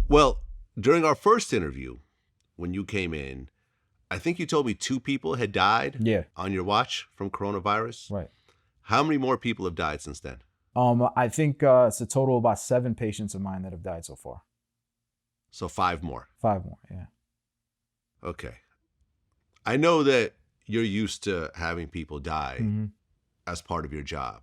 Well, during our first interview, when you came in, I think you told me 2 people had died on your watch from coronavirus. Right. How many more people have died since then? I think it's a total of about 7 patients of mine that have died so far. So 5 more. 5 more, yeah. Okay. I know that you're used to having people die as part of your job.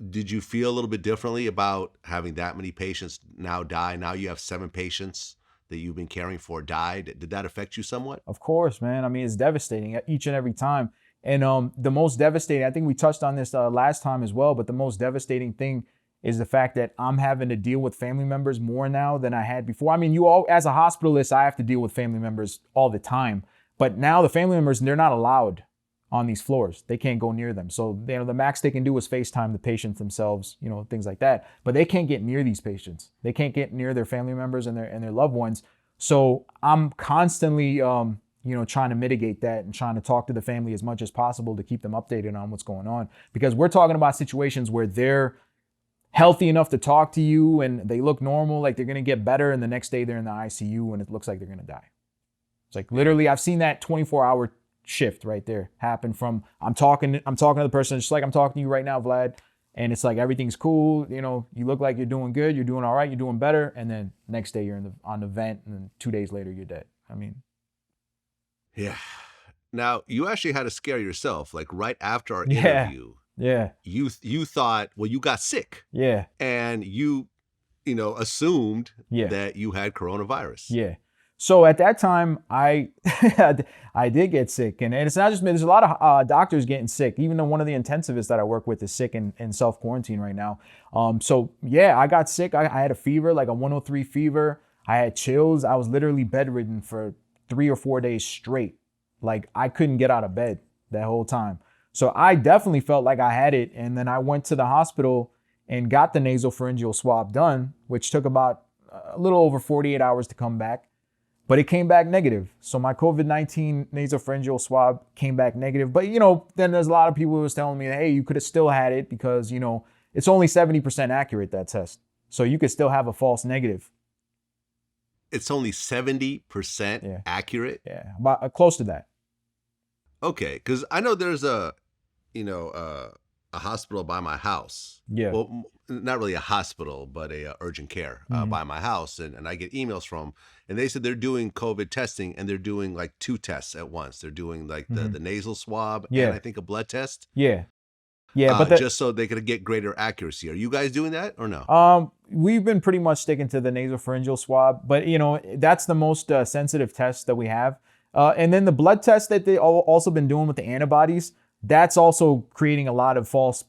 Did you feel a little bit differently about having that many patients now die? Now you have 7 patients that you've been caring for died. Did that affect you somewhat? Of course, man. I mean, it's devastating each and every time. And the most devastating, I think we touched on this last time as well, but the most devastating thing is the fact that I'm having to deal with family members more now than I had before. I mean, as a hospitalist, I have to deal with family members all the time. But now the family members, they're not allowed on these floors. They can't go near them. So, the max they can do is FaceTime the patients themselves, things like that. But they can't get near these patients. They can't get near their family members and their loved ones. So I'm constantly, trying to mitigate that and trying to talk to the family as much as possible to keep them updated on what's going on. Because we're talking about situations where they're healthy enough to talk to you and they look normal, like they're going to get better. And the next day they're in the ICU and it looks like they're going to die. It's like literally, I've seen that 24-hour shift right there happen from I'm talking to the person just like I'm talking to you right now, Vlad. And it's like everything's cool. You look like you're doing good. You're doing all right. You're doing better. And then next day you're on the vent and then 2 days later you're dead. I mean. Yeah. Now, you actually had a scare yourself, like right after our interview. Yeah. You thought, well, you got sick. Yeah. And you assumed that you had coronavirus. Yeah. So at that time, I did get sick. And it's not just me. There's a lot of doctors getting sick. Even though one of the intensivists that I work with is sick and self-quarantine right now. I got sick. I had a fever, like a 103 fever. I had chills. I was literally bedridden for 3 or 4 days straight. Like I couldn't get out of bed that whole time. So I definitely felt like I had it. And then I went to the hospital and got the nasopharyngeal swab done, which took about a little over 48 hours to come back. But it came back negative. So my COVID-19 nasopharyngeal swab came back negative. But, then there's a lot of people who was telling me, hey, you could have still had it because, it's only 70% accurate, that test. So you could still have a false negative. It's only 70% accurate? Yeah, about close to that. Okay, because I know there's a hospital by my house. Yeah. Well, not really a hospital, but a urgent care by my house. And I get emails from, and they said they're doing COVID testing and they're doing like 2 tests at once. They're doing like the nasal swab and I think a blood test. Yeah. Yeah. But just so they could get greater accuracy. Are you guys doing that or no? We've been pretty much sticking to the nasopharyngeal swab, but that's the most sensitive test that we have. And then the blood test that they also been doing with the antibodies, that's also creating a lot of false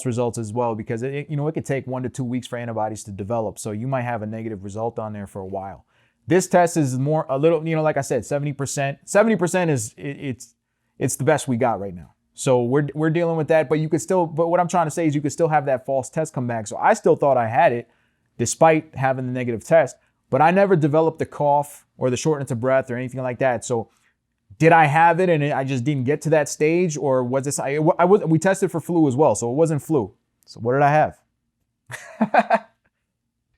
results as well, because it could take 1 to 2 weeks for antibodies to develop. So you might have a negative result on there for a while. This test is a little, like I said, 70%. 70% is it's the best we got right now. So we're dealing with that, but what I'm trying to say is you could still have that false test come back. So I still thought I had it despite having the negative test, but I never developed the cough or the shortness of breath or anything like that. So did I have it and I just didn't get to that stage, or was this, we tested for flu as well. So it wasn't flu. So what did I have?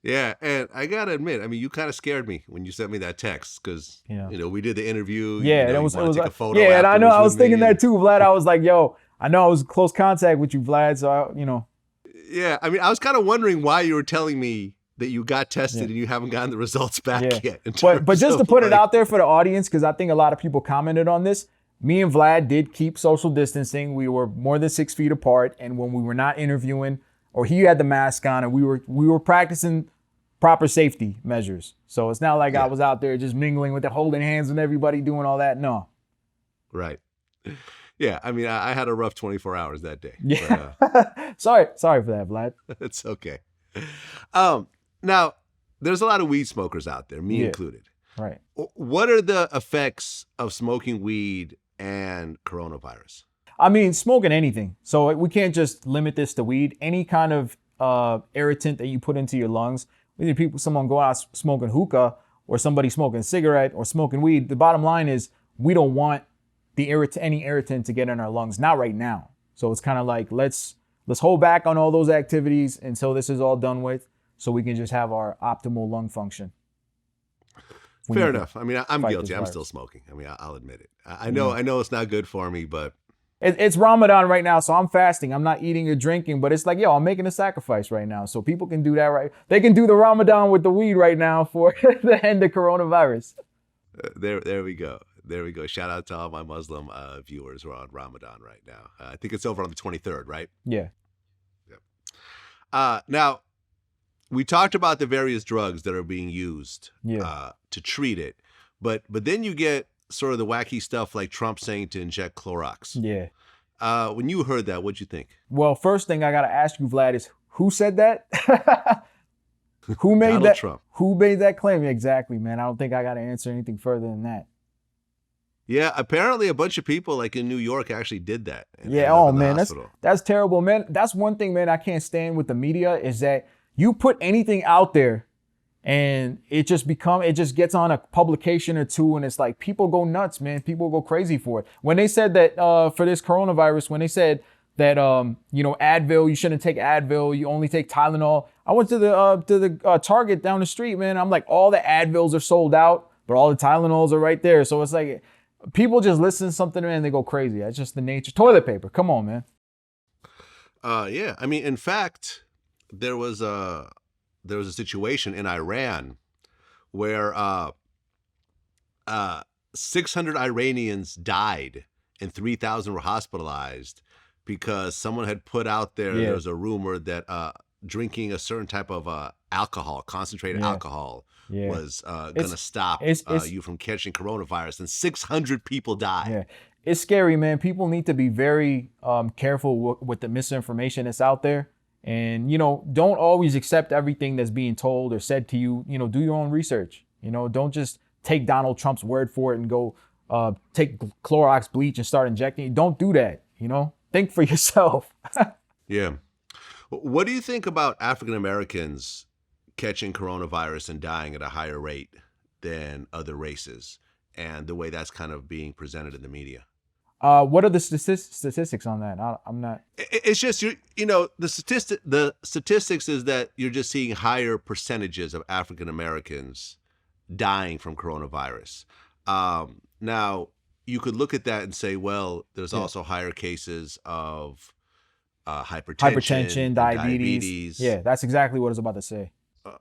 Yeah. And I got to admit, I mean, you kind of scared me when you sent me that text because, we did the interview. Yeah. It was take a photo. Yeah. And I know I was thinking that too, Vlad. I was like, yo, I know I was in close contact with you, Vlad. So, Yeah. I mean, I was kind of wondering why you were telling me that you got tested and you haven't gotten the results back yet. But just to put it out there for the audience, because I think a lot of people commented on this, me and Vlad did keep social distancing. We were more than 6 feet apart. And when we were not interviewing, or he had the mask on, and we were practicing proper safety measures. So it's not like I was out there just mingling with holding hands with everybody, doing all that. No. Right. Yeah. I mean, I had a rough 24 hours that day. Yeah. But, sorry for that, Vlad. It's okay. Now, there's a lot of weed smokers out there, me included. Right. What are the effects of smoking weed and coronavirus? I mean, smoking anything. So we can't just limit this to weed. Any kind of irritant that you put into your lungs, either someone go out smoking hookah or somebody smoking a cigarette or smoking weed. The bottom line is we don't want any irritant to get in our lungs. Not right now. So it's kind of like, let's hold back on all those activities until this is all done with, so we can just have our optimal lung function. Fair enough. I mean, I'm fight guilty. this I'm virus. still smoking. I mean, I'll admit it. I know it's not good for me, but It's Ramadan right now, so I'm fasting. I'm not eating or drinking, but it's like, yo, I'm making a sacrifice right now. So people can do that, right? They can do the Ramadan with the weed right now for the end of coronavirus. There we go. There we go. Shout out to all my Muslim viewers who are on Ramadan right now. I think it's over on the 23rd, right? Yeah. Yep. Now, we talked about the various drugs that are being used to treat it, but then you get sort of the wacky stuff like Trump saying to inject Clorox. Yeah. When you heard that, what'd you think? Well, first thing I got to ask you, Vlad, is who said that? Who made Donald that? Trump. Who made that claim? Exactly, man. I don't think I got to answer anything further than that. Yeah, apparently a bunch of people like in New York actually did that. Yeah, oh man, that's terrible, man. That's one thing, man, I can't stand with the media is that you put anything out there and it just gets on a publication or two and it's like people go nuts, man. People go crazy for it. When they said that for this coronavirus, when they said that Advil, you shouldn't take Advil, you only take Tylenol. I went to the Target down the street, man. I'm like, all the Advils are sold out, but all the Tylenols are right there. So it's like people just listen to something and they go crazy. That's just the nature. Toilet paper, come on, man. Yeah, I mean, in fact, there was a situation in Iran where 600 Iranians died and 3,000 were hospitalized because someone had put out there, there was a rumor that drinking a certain type of alcohol, concentrated alcohol, was going to stop you from catching coronavirus, and 600 people died. Yeah. It's scary, man. People need to be very careful with the misinformation that's out there. And, don't always accept everything that's being told or said to you. Do your own research. Don't just take Donald Trump's word for it and go take Clorox bleach and start injecting. Don't do that. Think for yourself. Yeah. What do you think about African Americans catching coronavirus and dying at a higher rate than other races, and the way that's kind of being presented in the media? What are the statistics on that? I'm not. It's just the statistics is that you're just seeing higher percentages of African Americans dying from coronavirus. Now you could look at that and say, well, there's also higher cases of hypertension, diabetes. Yeah, that's exactly what I was about to say.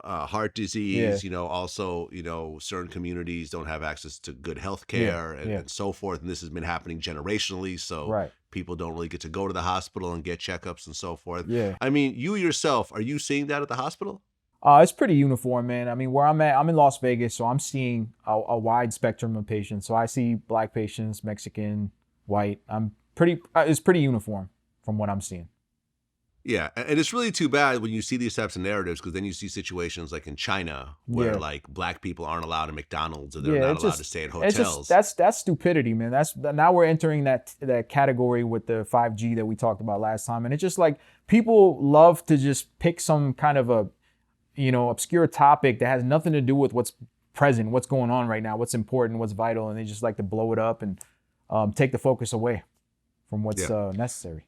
Heart disease, also, certain communities don't have access to good health care and so forth. And this has been happening generationally. So people don't really get to go to the hospital and get checkups and so forth. Yeah. I mean, you yourself, are you seeing that at the hospital? It's pretty uniform, man. I mean, where I'm at, I'm in Las Vegas, so I'm seeing a wide spectrum of patients. So I see Black patients, Mexican, white. It's pretty uniform from what I'm seeing. Yeah, and it's really too bad when you see these types of narratives, because then you see situations like in China where like Black people aren't allowed at McDonald's, or they're not allowed to stay at hotels. That's stupidity, man. Now we're entering that category with the 5G that we talked about last time, and it's just like people love to just pick some kind of a obscure topic that has nothing to do with what's present, what's going on right now, what's important, what's vital, and they just like to blow it up and take the focus away from what's necessary.